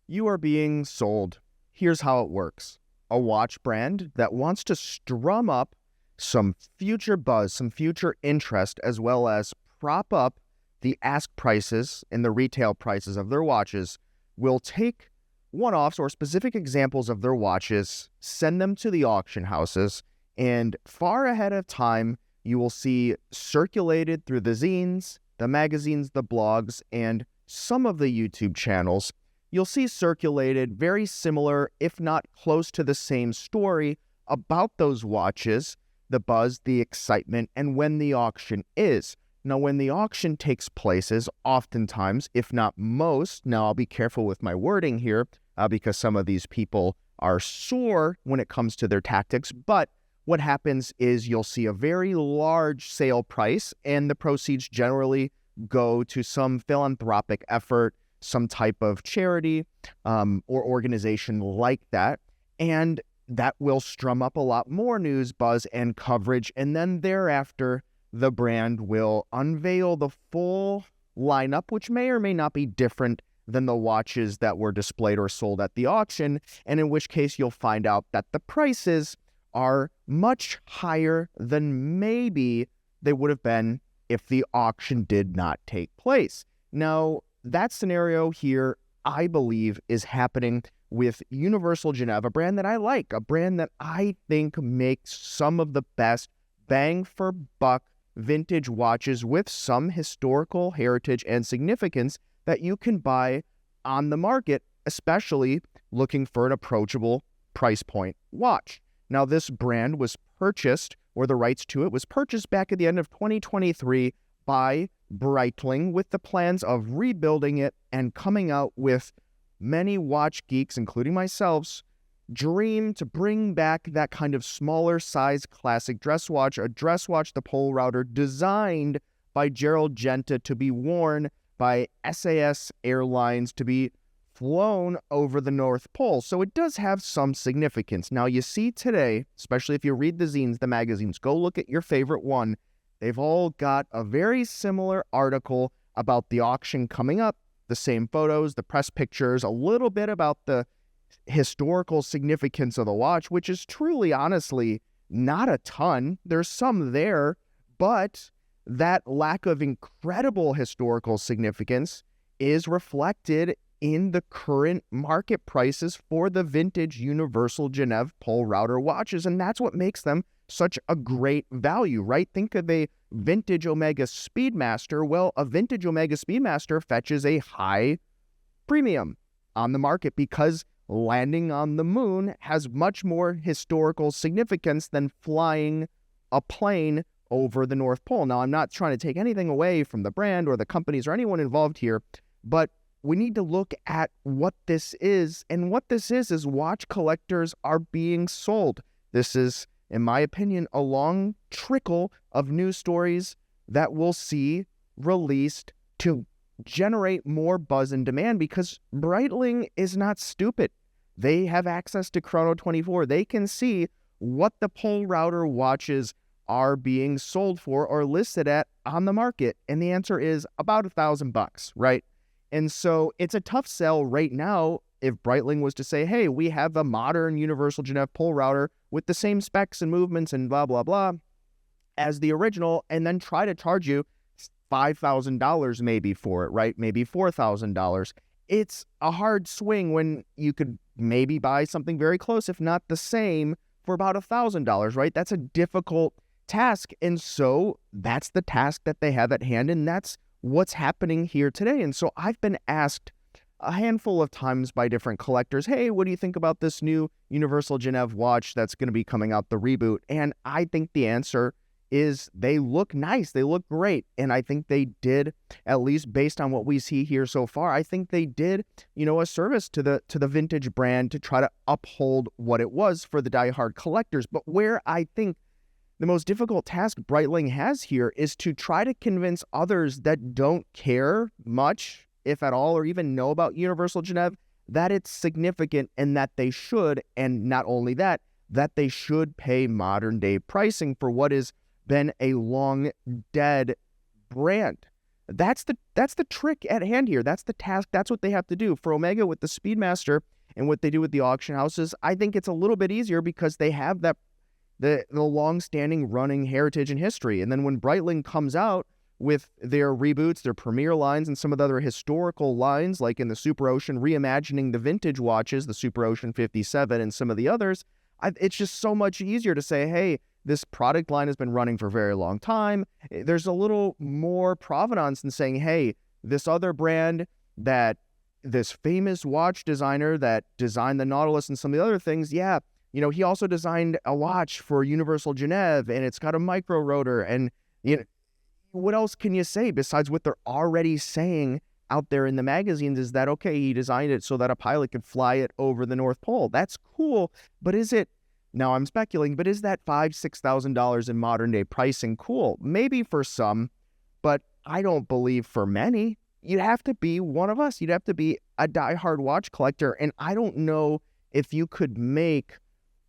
You are being sold. Here's how it works. A watch brand that wants to strum up some future buzz, some future interest, as well as prop up the ask prices and the retail prices of their watches, will take one-offs or specific examples of their watches, send them to the auction houses, and far ahead of time, you will see circulated through the zines, the magazines, the blogs, and some of the YouTube channels, you'll see circulated very similar, if not close to the same story about those watches, the buzz, the excitement, and when the auction is. Now, when the auction takes place is oftentimes, if not most, now I'll be careful with my wording here because some of these people are sore when it comes to their tactics, but what happens is you'll see a very large sale price and the proceeds generally go to some philanthropic effort, some type of charity or organization like that. And that will strum up a lot more news, buzz, and coverage. And then thereafter, the brand will unveil the full lineup, which may or may not be different than the watches that were displayed or sold at the auction. And in which case, you'll find out that the prices are much higher than maybe they would have been if the auction did not take place. Now, that scenario here, I believe, is happening with Universal Genève, a brand that I like, a brand that I think makes some of the best bang for buck vintage watches with some historical heritage and significance that you can buy on the market, especially looking for an approachable price point watch. Now, this brand was purchased, or the rights to it was purchased back at the end of 2023 by Breitling with the plans of rebuilding it and coming out with many watch geeks, including myself, dream to bring back that kind of smaller size classic dress watch, a dress watch, the pole router, designed by Gerald Genta to be worn by SAS Airlines to be flown over the North Pole. So it does have some significance. Now you see today, especially if you read the zines, the magazines, go look at your favorite one. They've all got a very similar article about the auction coming up, the same photos, the press pictures, a little bit about the historical significance of the watch, which is truly, honestly, not a ton. There's some there, but that lack of incredible historical significance is reflected in the current market prices for the vintage Universal Genève pole router watches, and that's what makes them such a great value, right? Think of a vintage Omega Speedmaster. Well, a vintage Omega Speedmaster fetches a high premium on the market because landing on the moon has much more historical significance than flying a plane over the North Pole. Now, I'm not trying to take anything away from the brand or the companies or anyone involved here, but we need to look at what this is. And what this is watch collectors are being sold. This is, in my opinion, a long trickle of news stories that we'll see released to generate more buzz and demand because Breitling is not stupid. They have access to Chrono 24. They can see what the pole router watches are being sold for or listed at on the market. And the answer is about $1,000, right? And so it's a tough sell right now if Breitling was to say, hey, we have a modern Universal Genève pole router with the same specs and movements and blah, blah, blah as the original, and then try to charge you $5,000 maybe for it, right? Maybe $4,000. It's a hard swing when you could maybe buy something very close, if not the same, for about $1,000, right? That's a difficult task. And so that's the task that they have at hand, and that's what's happening here today. And so I've been asked a handful of times by different collectors, hey, what do you think about this new Universal Genève watch that's going to be coming out, the reboot? And I think the answer is they look nice. They look great. And I think they did, at least based on what we see here so far, I think they did, a service to the vintage brand to try to uphold what it was for the diehard collectors. But where I think the most difficult task Breitling has here is to try to convince others that don't care much, if at all, or even know about Universal Genève, that it's significant and that they should, and not only that, that they should pay modern day pricing for what has been a long dead brand. That's the trick at hand here. That's the task. That's what they have to do. For Omega with the Speedmaster and what they do with the auction houses, I think it's a little bit easier because they have that the long-standing running heritage and history. And then when Breitling comes out with their reboots, their premier lines, and some of the other historical lines, like in the Super Ocean, reimagining the vintage watches, the Super Ocean 57 and some of the others, it's just so much easier to say, hey, this product line has been running for a very long time. There's a little more provenance in saying, hey, this other brand, that this famous watch designer that designed the Nautilus and some of the other things, yeah, you know, he also designed a watch for Universal Genève, and it's got a micro rotor. And you know, what else can you say besides what they're already saying out there in the magazines? Is that, okay, he designed it so that a pilot could fly it over the North Pole. That's cool, but is it, now I'm speculating, but is that $5,000-$6,000 in modern day pricing cool? Maybe for some, but I don't believe for many. You'd have to be one of us. You'd have to be a diehard watch collector, and I don't know if you could make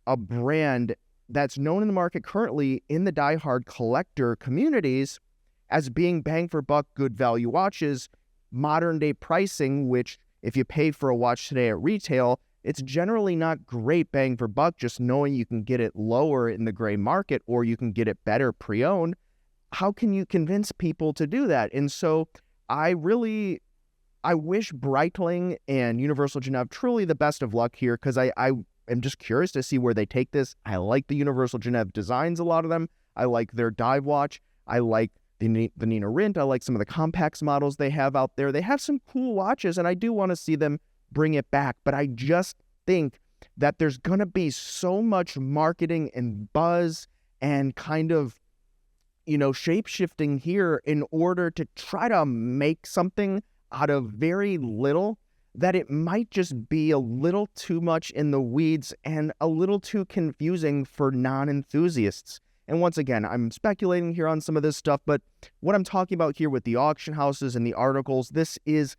a brand that's known in the market currently in the diehard collector communities as being bang for buck, good value watches, modern day pricing, which if you pay for a watch today at retail, it's generally not great bang for buck, just knowing you can get it lower in the gray market or you can get it better pre-owned. How can you convince people to do that? And so I wish Breitling and Universal Genève truly the best of luck here, because I am just curious to see where they take this. I like the Universal Genève designs, a lot of them. I like their dive watch. I like the Nina Rindt. I like some of the Compax models they have out there. They have some cool watches, and I do want to see them bring it back. But I just think that there's going to be so much marketing and buzz and kind of, you know, shape-shifting here in order to try to make something out of very little, that it might just be a little too much in the weeds and a little too confusing for non-enthusiasts. And once again, I'm speculating here on some of this stuff, but what I'm talking about here with the auction houses and the articles, this is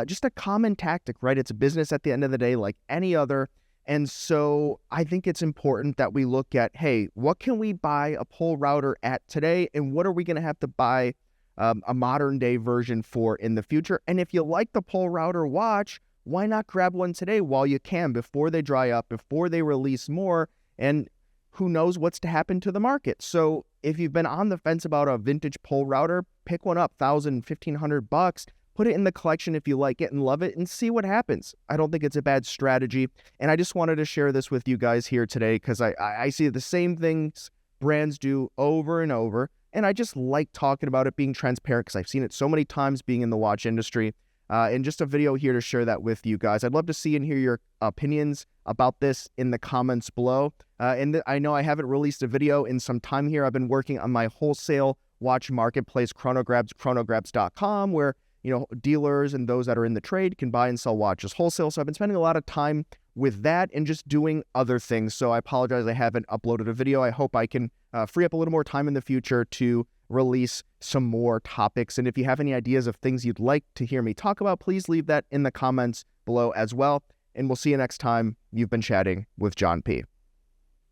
just a common tactic, right? It's a business at the end of the day like any other. And so I think it's important that we look at, hey, what can we buy a pole router at today? And what are we going to have to buy a modern day version for in the future? And if you like the pole router watch, why not grab one today while you can, before they dry up, before they release more? And who knows what's to happen to the market. So if you've been on the fence about a vintage pole router, pick one up, $1,000, $1,500, put it in the collection if you like it and love it, and see what happens. I don't think it's a bad strategy. And I just wanted to share this with you guys here today, because I see the same things brands do over and over. And I just like talking about it, being transparent, because I've seen it so many times being in the watch industry. And just a video here to share that with you guys. I'd love to see and hear your opinions about this in the comments below. I know I haven't released a video in some time here. I've been working on my wholesale watch marketplace, chronograbs.com, where, you know, dealers and those that are in the trade can buy and sell watches wholesale. So I've been spending a lot of time with that and just doing other things. So I apologize I haven't uploaded a video. I hope I can free up a little more time in the future to release some more topics. And if you have any ideas of things you'd like to hear me talk about, please leave that in the comments below as well. And we'll see you next time. You've been chatting with John P.